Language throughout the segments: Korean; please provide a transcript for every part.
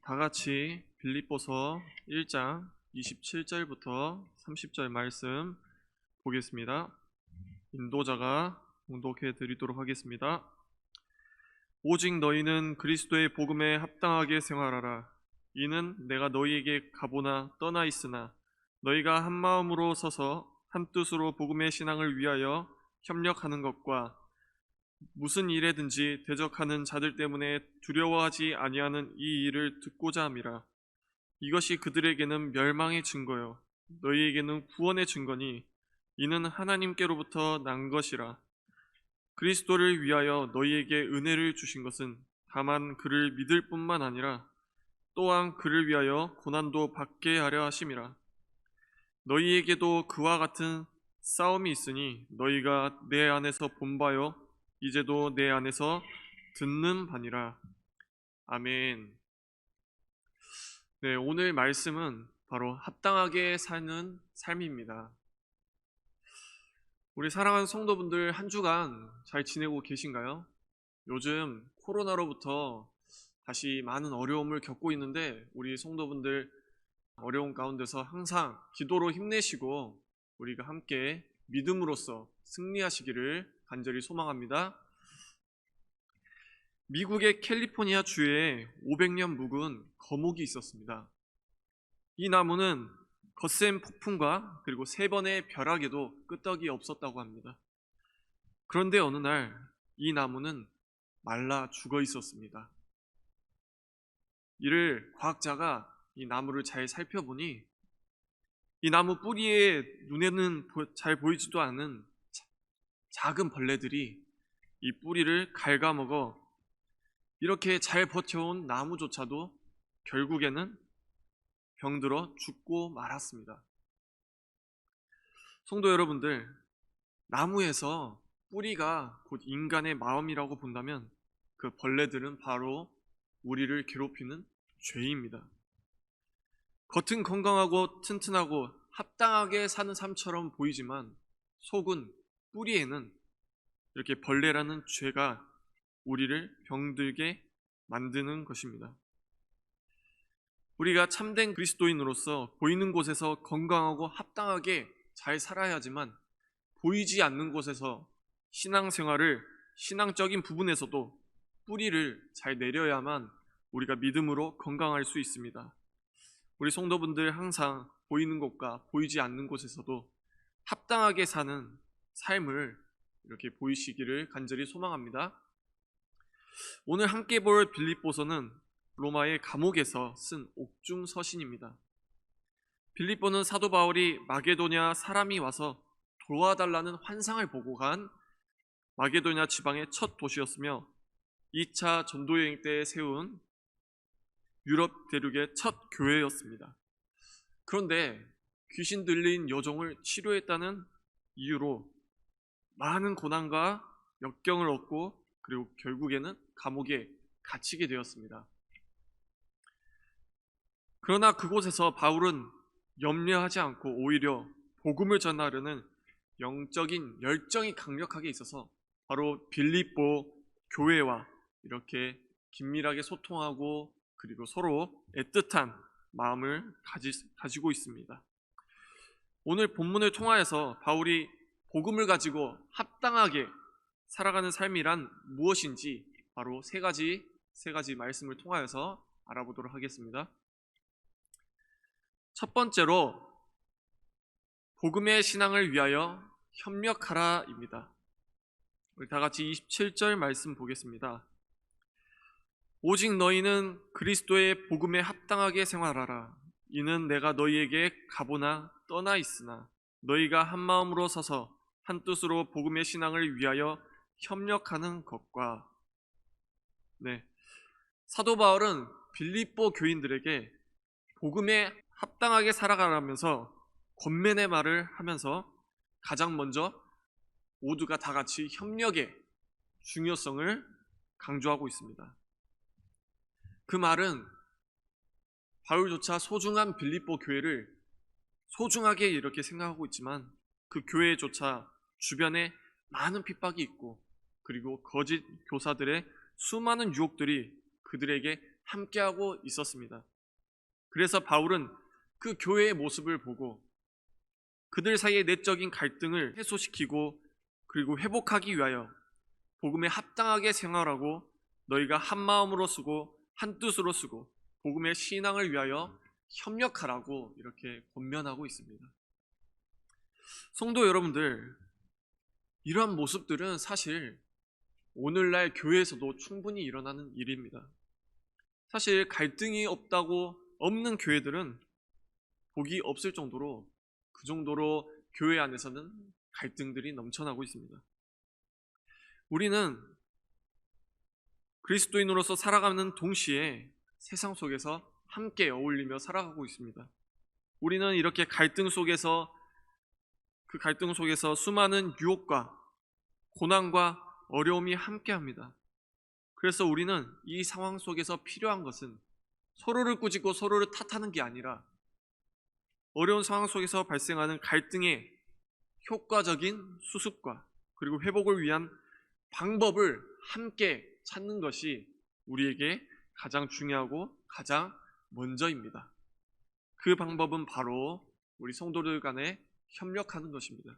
다 같이 빌립보서 1장 27절부터 30절 말씀 보겠습니다. 인도자가 봉독해 드리도록 하겠습니다. 오직 너희는 그리스도의 복음에 합당하게 생활하라. 이는 내가 너희에게 가보나 떠나 있으나 너희가 한 마음으로 서서 한 뜻으로 복음의 신앙을 위하여 협력하는 것과 무슨 일에든지 대적하는 자들 때문에 두려워하지 아니하는 이 일을 듣고자 함이라. 이것이 그들에게는 멸망의 증거요 너희에게는 구원의 증거니 이는 하나님께로부터 난 것이라. 그리스도를 위하여 너희에게 은혜를 주신 것은 다만 그를 믿을 뿐만 아니라 또한 그를 위하여 고난도 받게 하려 하심이라. 너희에게도 그와 같은 싸움이 있으니 너희가 내 안에서 본 바요 이제도 내 안에서 듣는 바니라. 아멘. 네, 오늘 말씀은 바로 합당하게 사는 삶입니다. 우리 사랑하는 성도분들, 한 주간 잘 지내고 계신가요? 요즘 코로나로부터 다시 많은 어려움을 겪고 있는데 우리 성도분들 어려운 가운데서 항상 기도로 힘내시고 우리가 함께 믿음으로써 승리하시기를 간절히 소망합니다. 미국의 캘리포니아 주에 500년 묵은 거목이 있었습니다. 이 나무는 거센 폭풍과 그리고 3번의 벼락에도 끄떡이 없었다고 합니다. 그런데 어느 날 이 나무는 말라 죽어 있었습니다. 이를 과학자가 이 나무를 잘 살펴보니 이 나무 뿌리에 눈에는 잘 보이지도 않은 작은 벌레들이 이 뿌리를 갉아먹어 이렇게 잘 버텨온 나무조차도 결국에는 병들어 죽고 말았습니다. 성도 여러분들, 나무에서 뿌리가 곧 인간의 마음이라고 본다면 그 벌레들은 바로 우리를 괴롭히는 죄입니다. 겉은 건강하고 튼튼하고 합당하게 사는 삶처럼 보이지만 속은, 뿌리에는 이렇게 벌레라는 죄가 우리를 병들게 만드는 것입니다. 우리가 참된 그리스도인으로서 보이는 곳에서 건강하고 합당하게 잘 살아야 하지만 보이지 않는 곳에서 신앙생활을, 신앙적인 부분에서도 뿌리를 잘 내려야만 우리가 믿음으로 건강할 수 있습니다. 우리 성도분들 항상 보이는 곳과 보이지 않는 곳에서도 합당하게 사는 삶을 이렇게 보이시기를 간절히 소망합니다. 오늘 함께 볼 빌립보서는 로마의 감옥에서 쓴 옥중 서신입니다. 빌립보는 사도 바울이 마게도냐 사람이 와서 도와달라는 환상을 보고 간 마게도냐 지방의 첫 도시였으며 2차 전도여행 때 세운 유럽 대륙의 첫 교회였습니다. 그런데 귀신 들린 여종을 치료했다는 이유로 많은 고난과 역경을 얻고 그리고 결국에는 감옥에 갇히게 되었습니다. 그러나 그곳에서 바울은 염려하지 않고 오히려 복음을 전하려는 영적인 열정이 강력하게 있어서 바로 빌립보 교회와 이렇게 긴밀하게 소통하고 그리고 서로 애틋한 마음을 가지고 있습니다. 오늘 본문을 통하여서 바울이 복음을 가지고 합당하게 살아가는 삶이란 무엇인지 바로 세 가지 말씀을 통하여서 알아보도록 하겠습니다. 첫 번째로 복음의 신앙을 위하여 협력하라입니다. 우리 다 같이 27절 말씀 보겠습니다. 오직 너희는 그리스도의 복음에 합당하게 생활하라. 이는 내가 너희에게 가보나 떠나 있으나 너희가 한 마음으로 서서 한 뜻으로 복음의 신앙을 위하여 협력하는 것과. 사도 바울은 빌립보 교인들에게 복음에 합당하게 살아가라면서 권면의 말을 하면서 가장 먼저 모두가 다 같이 협력의 중요성을 강조하고 있습니다. 그 말은 바울조차 소중한 빌립보 교회를 소중하게 이렇게 생각하고 있지만 그 교회조차 주변에 많은 핍박이 있고 그리고 거짓 교사들의 수많은 유혹들이 그들에게 함께하고 있었습니다. 그래서 바울은 그 교회의 모습을 보고 그들 사이의 내적인 갈등을 해소시키고 그리고 회복하기 위하여 복음에 합당하게 생활하고 너희가 한 마음으로 쓰고 한 뜻으로 쓰고 복음의 신앙을 위하여 협력하라고 이렇게 권면하고 있습니다. 성도 여러분들, 이러한 모습들은 사실 오늘날 교회에서도 충분히 일어나는 일입니다. 사실 갈등이 없는 교회들은 복이 없을 정도로 그 정도로 교회 안에서는 갈등들이 넘쳐나고 있습니다. 우리는 그리스도인으로서 살아가는 동시에 세상 속에서 함께 어울리며 살아가고 있습니다. 우리는 이렇게 그 갈등 속에서 수많은 유혹과 고난과 어려움이 함께합니다. 그래서 우리는 이 상황 속에서 필요한 것은 서로를 꾸짖고 서로를 탓하는 게 아니라 어려운 상황 속에서 발생하는 갈등의 효과적인 수습과 그리고 회복을 위한 방법을 함께 찾는 것이 우리에게 가장 중요하고 가장 먼저입니다. 그 방법은 바로 우리 성도들 간에 협력하는 것입니다.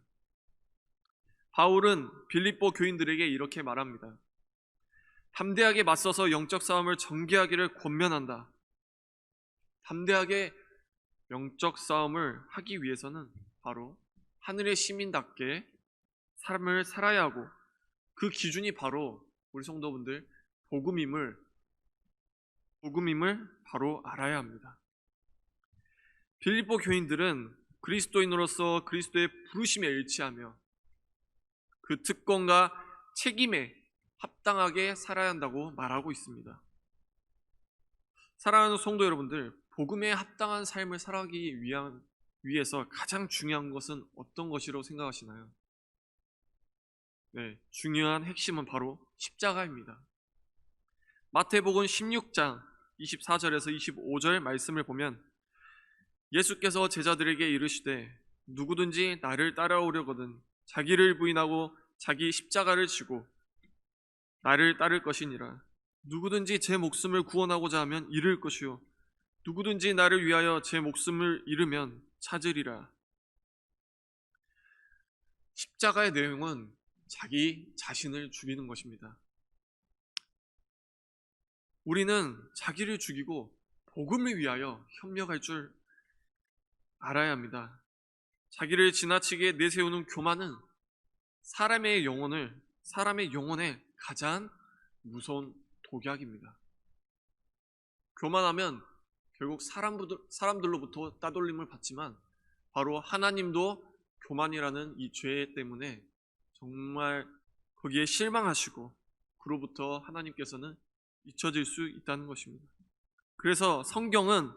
바울은 빌립보 교인들에게 이렇게 말합니다. 담대하게 맞서서 영적 싸움을 전개하기를 권면한다. 담대하게 영적 싸움을 하기 위해서는 바로 하늘의 시민답게 삶을 살아야 하고 그 기준이 바로 우리 성도분들 복음임을 바로 알아야 합니다. 빌립보 교인들은 그리스도인으로서 그리스도의 부르심에 일치하며 그 특권과 책임에 합당하게 살아야 한다고 말하고 있습니다. 사랑하는 성도 여러분들, 복음에 합당한 삶을 살아가기 위해서 가장 중요한 것은 어떤 것이라고 생각하시나요? 네, 중요한 핵심은 바로 십자가입니다. 마태복음 16장 24절에서 25절 말씀을 보면 예수께서 제자들에게 이르시되 누구든지 나를 따라오려거든 자기를 부인하고 자기 십자가를 지고 나를 따를 것이니라. 누구든지 제 목숨을 구원하고자 하면 잃을 것이요 누구든지 나를 위하여 제 목숨을 잃으면 찾으리라. 십자가의 내용은 자기 자신을 죽이는 것입니다. 우리는 자기를 죽이고 복음을 위하여 협력할 줄 알아야 합니다. 자기를 지나치게 내세우는 교만은 사람의 영혼에 가장 무서운 독약입니다. 교만하면 결국 사람들로부터 따돌림을 받지만 바로 하나님도 교만이라는 이 죄 때문에 정말 거기에 실망하시고 그로부터 하나님께서는 잊혀질 수 있다는 것입니다. 그래서 성경은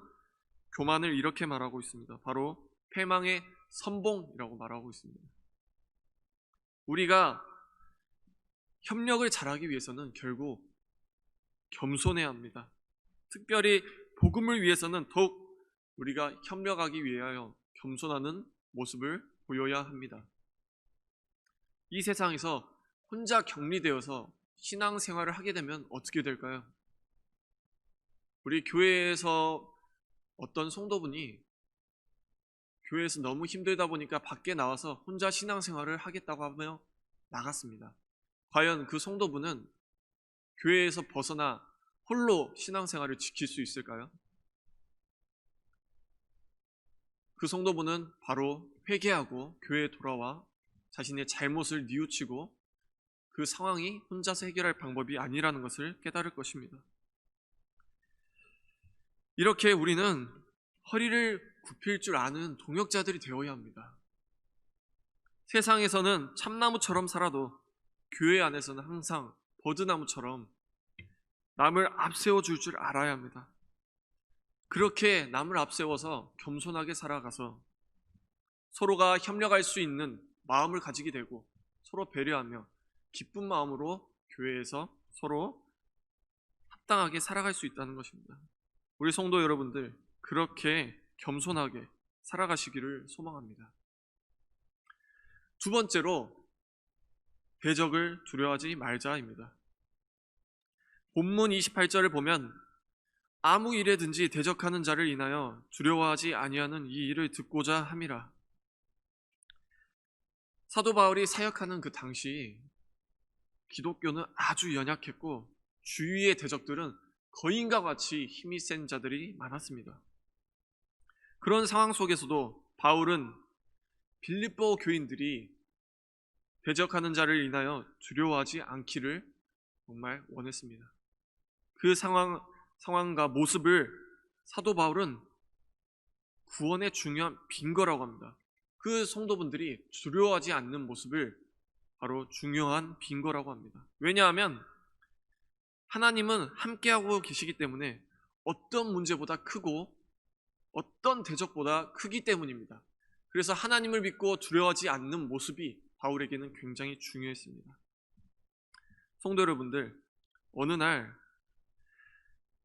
교만을 이렇게 말하고 있습니다. 바로 패망의 선봉이라고 말하고 있습니다. 우리가 협력을 잘하기 위해서는 결국 겸손해야 합니다. 특별히 복음을 위해서는 더욱 우리가 협력하기 위하여 겸손하는 모습을 보여야 합니다. 이 세상에서 혼자 격리되어서 신앙생활을 하게 되면 어떻게 될까요? 우리 교회에서 어떤 성도분이 교회에서 너무 힘들다 보니까 밖에 나와서 혼자 신앙생활을 하겠다고 하며 나갔습니다. 과연 그 성도분은 교회에서 벗어나 홀로 신앙생활을 지킬 수 있을까요? 그 성도분은 바로 회개하고 교회에 돌아와 자신의 잘못을 뉘우치고 그 상황이 혼자서 해결할 방법이 아니라는 것을 깨달을 것입니다. 이렇게 우리는 허리를 굽힐 줄 아는 동역자들이 되어야 합니다. 세상에서는 참나무처럼 살아도 교회 안에서는 항상 버드나무처럼 남을 앞세워 줄 줄 알아야 합니다. 그렇게 남을 앞세워서 겸손하게 살아가서 서로가 협력할 수 있는 마음을 가지게 되고 서로 배려하며 기쁜 마음으로 교회에서 서로 합당하게 살아갈 수 있다는 것입니다. 우리 성도 여러분들 그렇게 겸손하게 살아가시기를 소망합니다. 두 번째로 대적을 두려워하지 말자입니다. 본문 28절을 보면 아무 일에든지 대적하는 자를 인하여 두려워하지 아니하는 이 일을 듣고자 함이라. 사도 바울이 사역하는 그 당시 기독교는 아주 연약했고 주위의 대적들은 거인과 같이 힘이 센 자들이 많았습니다. 그런 상황 속에서도 바울은 빌립보 교인들이 대적하는 자를 인하여 두려워하지 않기를 정말 원했습니다. 그 상황과 모습을 사도 바울은 구원의 중요한 빈거라고 합니다. 그 성도분들이 두려워하지 않는 모습을 바로 중요한 빈거라고 합니다. 왜냐하면 하나님은 함께하고 계시기 때문에 어떤 문제보다 크고 어떤 대적보다 크기 때문입니다. 그래서 하나님을 믿고 두려워하지 않는 모습이 바울에게는 굉장히 중요했습니다. 성도 여러분들, 어느 날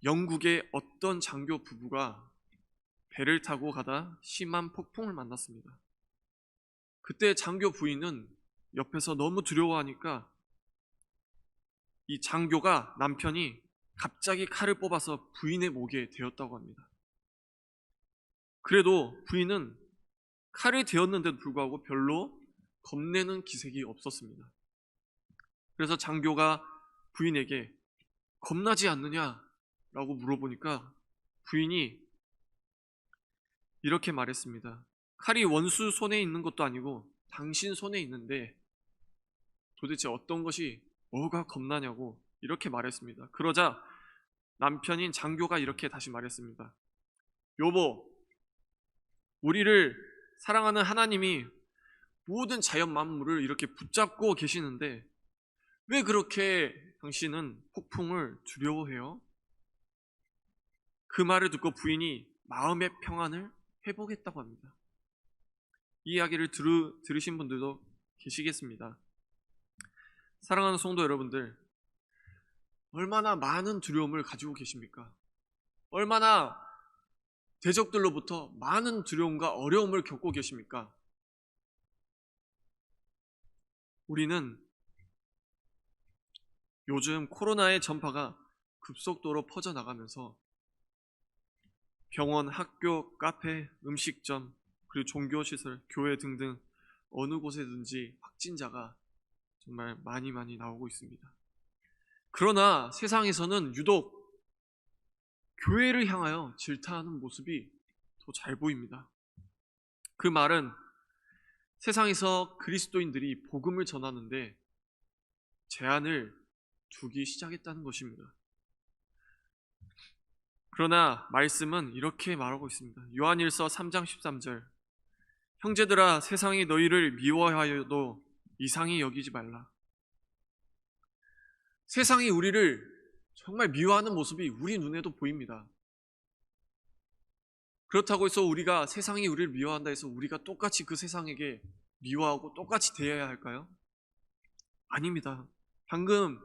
영국의 어떤 장교 부부가 배를 타고 가다 심한 폭풍을 만났습니다. 그때 장교 부인은 옆에서 너무 두려워하니까 이 장교가 남편이 갑자기 칼을 뽑아서 부인의 목에 대었다고 합니다. 그래도 부인은 칼을 대었는데도 불구하고 별로 겁내는 기색이 없었습니다. 그래서 장교가 부인에게 겁나지 않느냐라고 물어보니까 부인이 이렇게 말했습니다. 칼이 원수 손에 있는 것도 아니고 당신 손에 있는데 도대체 어떤 것이 뭐가 겁나냐고 이렇게 말했습니다. 그러자 남편인 장교가 이렇게 다시 말했습니다. 여보, 우리를 사랑하는 하나님이 모든 자연 만물을 이렇게 붙잡고 계시는데 왜 그렇게 당신은 폭풍을 두려워해요? 그 말을 듣고 부인이 마음의 평안을 회복했다고 합니다. 이 이야기를 들으신 분들도 계시겠습니다. 사랑하는 성도 여러분들, 얼마나 많은 두려움을 가지고 계십니까? 얼마나 대적들로부터 많은 두려움과 어려움을 겪고 계십니까? 우리는 요즘 코로나의 전파가 급속도로 퍼져나가면서 병원, 학교, 카페, 음식점, 그리고 종교시설, 교회 등등 어느 곳에든지 확진자가 정말 많이 나오고 있습니다. 그러나 세상에서는 유독 교회를 향하여 질타하는 모습이 더 잘 보입니다. 그 말은 세상에서 그리스도인들이 복음을 전하는데 제한을 두기 시작했다는 것입니다. 그러나 말씀은 이렇게 말하고 있습니다. 요한일서 3장 13절, 형제들아 세상이 너희를 미워하여도 이상히 여기지 말라. 세상이 우리를 정말 미워하는 모습이 우리 눈에도 보입니다. 그렇다고 해서 우리가 세상이 우리를 미워한다 해서 우리가 똑같이 그 세상에게 미워하고 똑같이 대해야 할까요? 아닙니다. 방금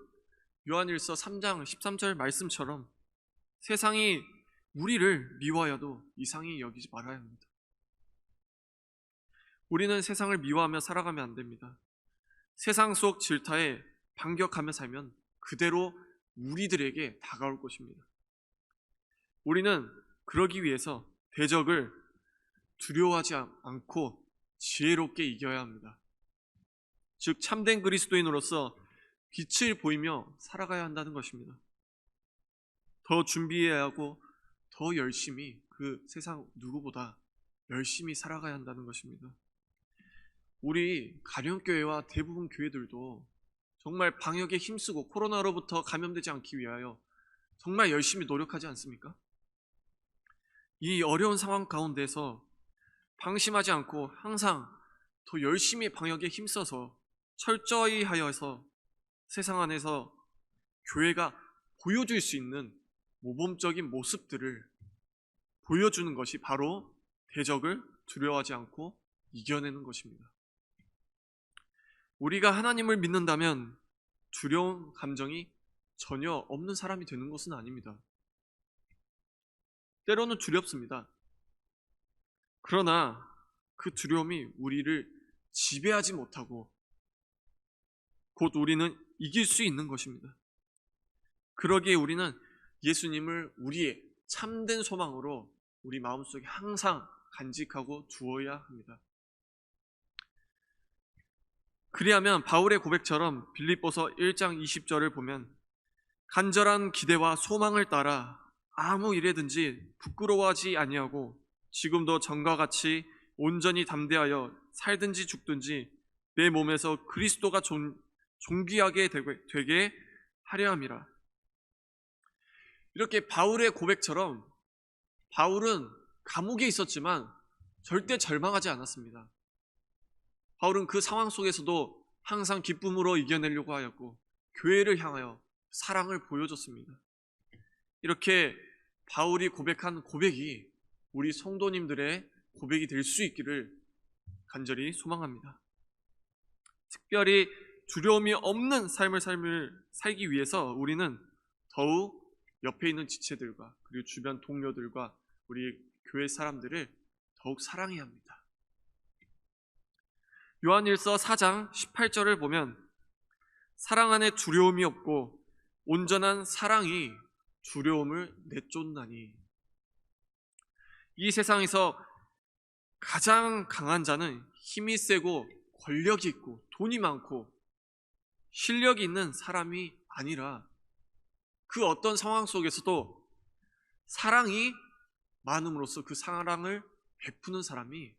요한일서 3장 13절 말씀처럼 세상이 우리를 미워하여도 이상히 여기지 말아야 합니다. 우리는 세상을 미워하며 살아가면 안 됩니다. 세상 속 질타에 반격하며 살면 그대로 우리들에게 다가올 것입니다. 우리는 그러기 위해서 대적을 두려워하지 않고 지혜롭게 이겨야 합니다. 즉 참된 그리스도인으로서 빛을 보이며 살아가야 한다는 것입니다. 더 준비해야 하고 더 열심히 그 세상 누구보다 열심히 살아가야 한다는 것입니다. 우리 가령교회와 대부분 교회들도 정말 방역에 힘쓰고 코로나로부터 감염되지 않기 위하여 정말 열심히 노력하지 않습니까? 이 어려운 상황 가운데서 방심하지 않고 항상 더 열심히 방역에 힘써서 철저히 하여서 세상 안에서 교회가 보여줄 수 있는 모범적인 모습들을 보여주는 것이 바로 대적을 두려워하지 않고 이겨내는 것입니다. 우리가 하나님을 믿는다면 두려운 감정이 전혀 없는 사람이 되는 것은 아닙니다. 때로는 두렵습니다. 그러나 그 두려움이 우리를 지배하지 못하고 곧 우리는 이길 수 있는 것입니다. 그러기에 우리는 예수님을 우리의 참된 소망으로 우리 마음속에 항상 간직하고 두어야 합니다. 그리하면 바울의 고백처럼 빌립보서 1장 20절을 보면 간절한 기대와 소망을 따라 아무 일에든지 부끄러워하지 아니하고 지금도 전과 같이 온전히 담대하여 살든지 죽든지 내 몸에서 그리스도가 존귀하게 되게 하려 함이라. 이렇게 바울의 고백처럼 바울은 감옥에 있었지만 절대 절망하지 않았습니다. 바울은 그 상황 속에서도 항상 기쁨으로 이겨내려고 하였고 교회를 향하여 사랑을 보여줬습니다. 이렇게 바울이 고백한 고백이 우리 성도님들의 고백이 될 수 있기를 간절히 소망합니다. 특별히 두려움이 없는 삶을 살기 위해서 우리는 더욱 옆에 있는 지체들과 그리고 주변 동료들과 우리 교회 사람들을 더욱 사랑해야 합니다. 요한일서 4장 18절을 보면 사랑 안에 두려움이 없고 온전한 사랑이 두려움을 내쫓나니. 이 세상에서 가장 강한 자는 힘이 세고 권력이 있고 돈이 많고 실력이 있는 사람이 아니라 그 어떤 상황 속에서도 사랑이 많음으로써 그 사랑을 베푸는 사람이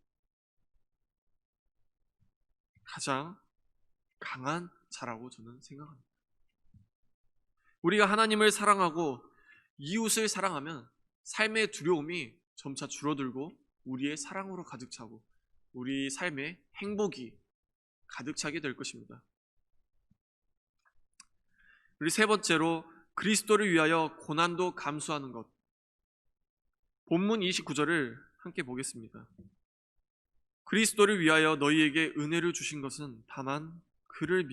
가장 강한 자라고 저는 생각합니다. 우리가 하나님을 사랑하고 이웃을 사랑하면 삶의 두려움이 점차 줄어들고 우리의 사랑으로 가득 차고 우리 삶의 행복이 가득 차게 될 것입니다. 우리 세 번째로 그리스도를 위하여 고난도 감수하는 것. 본문 29절을 함께 보겠습니다. 그리스도를 위하여 너희에게 은혜를 주신 것은 다만 그를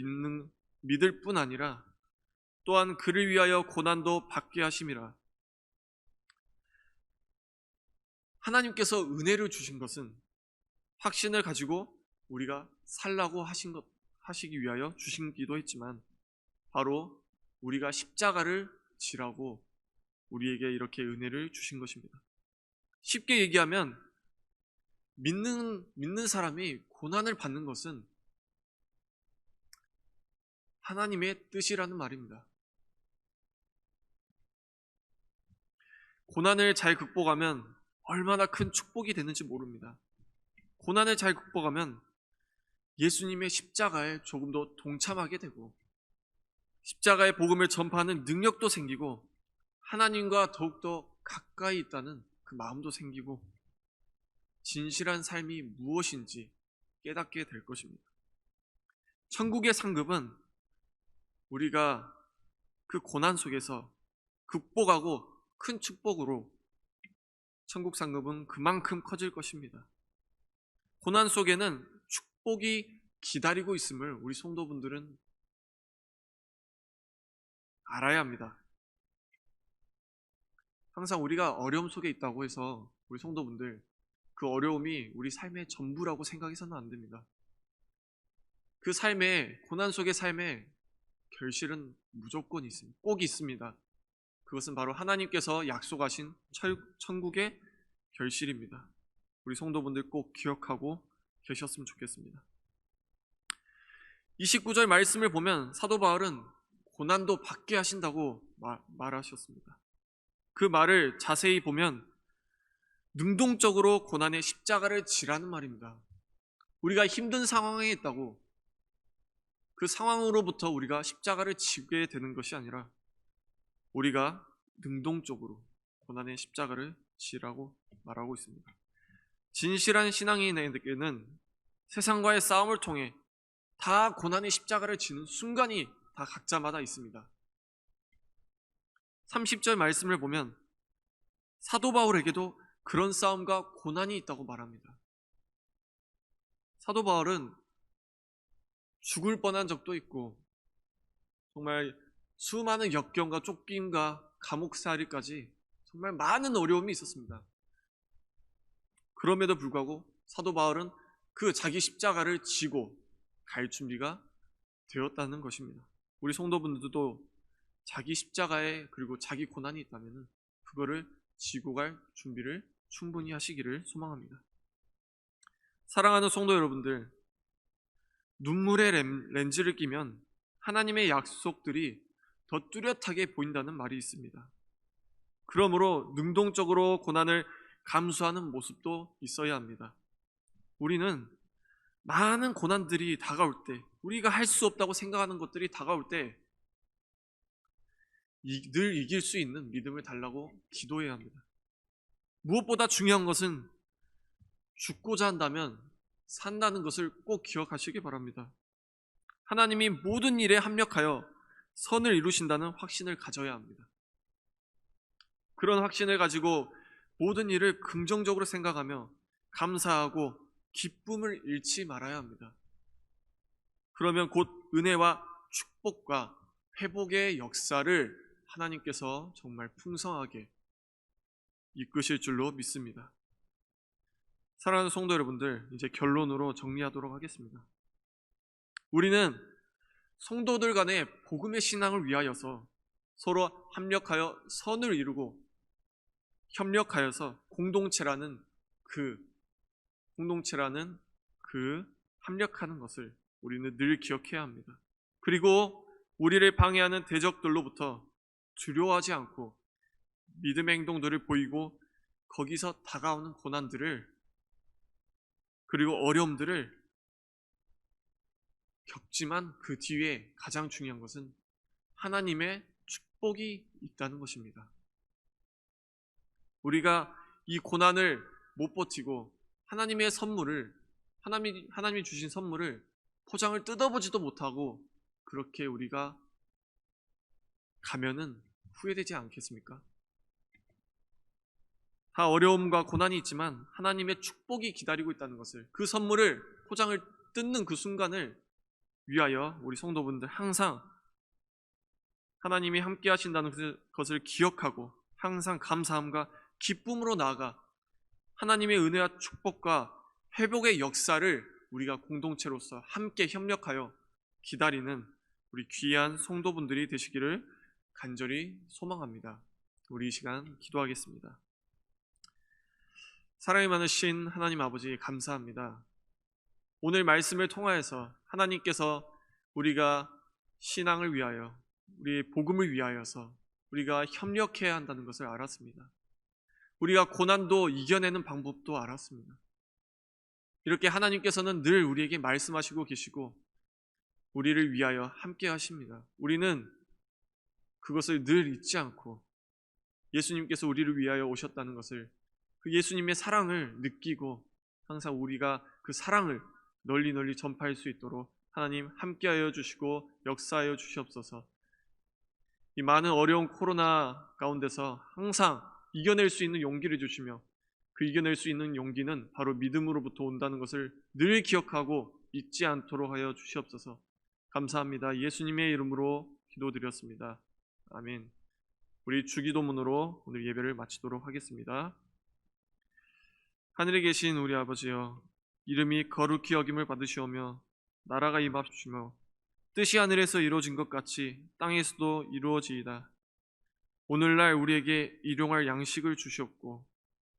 믿을 뿐 아니라 또한 그를 위하여 고난도 받게 하심이라. 하나님께서 은혜를 주신 것은 확신을 가지고 우리가 살라고 하시기 위하여 주신기도 했지만 바로 우리가 십자가를 지라고 우리에게 이렇게 은혜를 주신 것입니다. 쉽게 얘기하면 믿는 사람이 고난을 받는 것은 하나님의 뜻이라는 말입니다. 고난을 잘 극복하면 얼마나 큰 축복이 되는지 모릅니다. 고난을 잘 극복하면 예수님의 십자가에 조금 더 동참하게 되고 십자가의 복음을 전파하는 능력도 생기고 하나님과 더욱더 가까이 있다는 그 마음도 생기고 진실한 삶이 무엇인지 깨닫게 될 것입니다. 천국의 상급은 우리가 그 고난 속에서 극복하고 큰 축복으로 천국 상급은 그만큼 커질 것입니다. 고난 속에는 축복이 기다리고 있음을 우리 성도분들은 알아야 합니다. 항상 우리가 어려움 속에 있다고 해서 우리 성도분들 그 어려움이 우리 삶의 전부라고 생각해서는 안 됩니다. 그 삶의 고난 속의 삶에 결실은 무조건 있습니다. 꼭 있습니다. 그것은 바로 하나님께서 약속하신 천국의 결실입니다. 우리 성도분들 꼭 기억하고 계셨으면 좋겠습니다. 29절 말씀을 보면 사도 바울은 고난도 받게 하신다고 말하셨습니다. 그 말을 자세히 보면 능동적으로 고난의 십자가를 지라는 말입니다. 우리가 힘든 상황에 있다고 그 상황으로부터 우리가 십자가를 지게 되는 것이 아니라 우리가 능동적으로 고난의 십자가를 지라고 말하고 있습니다. 진실한 신앙인에게는 세상과의 싸움을 통해 다 고난의 십자가를 지는 순간이 다 각자마다 있습니다. 30절 말씀을 보면 사도 바울에게도 그런 싸움과 고난이 있다고 말합니다. 사도 바울은 죽을 뻔한 적도 있고 정말 수많은 역경과 쫓김과 감옥살이까지 정말 많은 어려움이 있었습니다. 그럼에도 불구하고 사도 바울은 그 자기 십자가를 지고 갈 준비가 되었다는 것입니다. 우리 성도분들도 자기 십자가에 그리고 자기 고난이 있다면 그거를 지고 갈 준비를 충분히 하시기를 소망합니다. 사랑하는 성도 여러분들, 눈물의 렌즈를 끼면 하나님의 약속들이 더 뚜렷하게 보인다는 말이 있습니다. 그러므로 능동적으로 고난을 감수하는 모습도 있어야 합니다. 우리는 많은 고난들이 다가올 때, 우리가 할 수 없다고 생각하는 것들이 다가올 때 늘 이길 수 있는 믿음을 달라고 기도해야 합니다. 무엇보다 중요한 것은 죽고자 한다면 산다는 것을 꼭 기억하시기 바랍니다. 하나님이 모든 일에 합력하여 선을 이루신다는 확신을 가져야 합니다. 그런 확신을 가지고 모든 일을 긍정적으로 생각하며 감사하고 기쁨을 잃지 말아야 합니다. 그러면 곧 은혜와 축복과 회복의 역사를 하나님께서 정말 풍성하게 이끄실 줄로 믿습니다. 사랑하는 성도 여러분들, 이제 결론으로 정리하도록 하겠습니다. 우리는 성도들 간의 복음의 신앙을 위하여서 서로 합력하여 선을 이루고 협력하여서 공동체라는 합력하는 것을 우리는 늘 기억해야 합니다. 그리고 우리를 방해하는 대적들로부터 두려워하지 않고 믿음의 행동들을 보이고 거기서 다가오는 고난들을 그리고 어려움들을 겪지만 그 뒤에 가장 중요한 것은 하나님의 축복이 있다는 것입니다. 우리가 이 고난을 못 버티고 하나님이 주신 선물을 포장을 뜯어보지도 못하고 그렇게 우리가 가면은 후회되지 않겠습니까? 다 어려움과 고난이 있지만 하나님의 축복이 기다리고 있다는 것을, 그 선물을 포장을 뜯는 그 순간을 위하여 우리 성도분들 항상 하나님이 함께 하신다는 것을 기억하고 항상 감사함과 기쁨으로 나아가 하나님의 은혜와 축복과 회복의 역사를 우리가 공동체로서 함께 협력하여 기다리는 우리 귀한 성도분들이 되시기를 간절히 소망합니다. 우리 이 시간 기도하겠습니다. 사랑이 많으신 하나님 아버지, 감사합니다. 오늘 말씀을 통하여서 하나님께서 우리가 신앙을 위하여, 우리의 복음을 위하여서 우리가 협력해야 한다는 것을 알았습니다. 우리가 고난도 이겨내는 방법도 알았습니다. 이렇게 하나님께서는 늘 우리에게 말씀하시고 계시고 우리를 위하여 함께 하십니다. 우리는 그것을 늘 잊지 않고 예수님께서 우리를 위하여 오셨다는 것을, 그 예수님의 사랑을 느끼고 항상 우리가 그 사랑을 널리 전파할 수 있도록 하나님 함께하여 주시고 역사하여 주시옵소서. 이 많은 어려운 코로나 가운데서 항상 이겨낼 수 있는 용기를 주시며 그 이겨낼 수 있는 용기는 바로 믿음으로부터 온다는 것을 늘 기억하고 잊지 않도록 하여 주시옵소서. 감사합니다. 예수님의 이름으로 기도드렸습니다. 아멘. 우리 주기도문으로 오늘 예배를 마치도록 하겠습니다. 하늘에 계신 우리 아버지여, 이름이 거룩히 여김을 받으시오며 나라가 임합시며 뜻이 하늘에서 이루어진 것 같이 땅에서도 이루어지이다. 오늘날 우리에게 일용할 양식을 주시옵고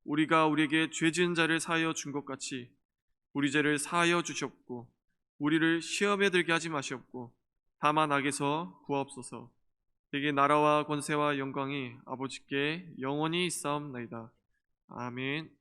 우리가 우리에게 죄 지은 자를 사하여 준 것 같이 우리 죄를 사하여 주시옵고 우리를 시험에 들게 하지 마시옵고 다만 악에서 구하옵소서. 내게 나라와 권세와 영광이 아버지께 영원히 있사옵나이다. 아멘.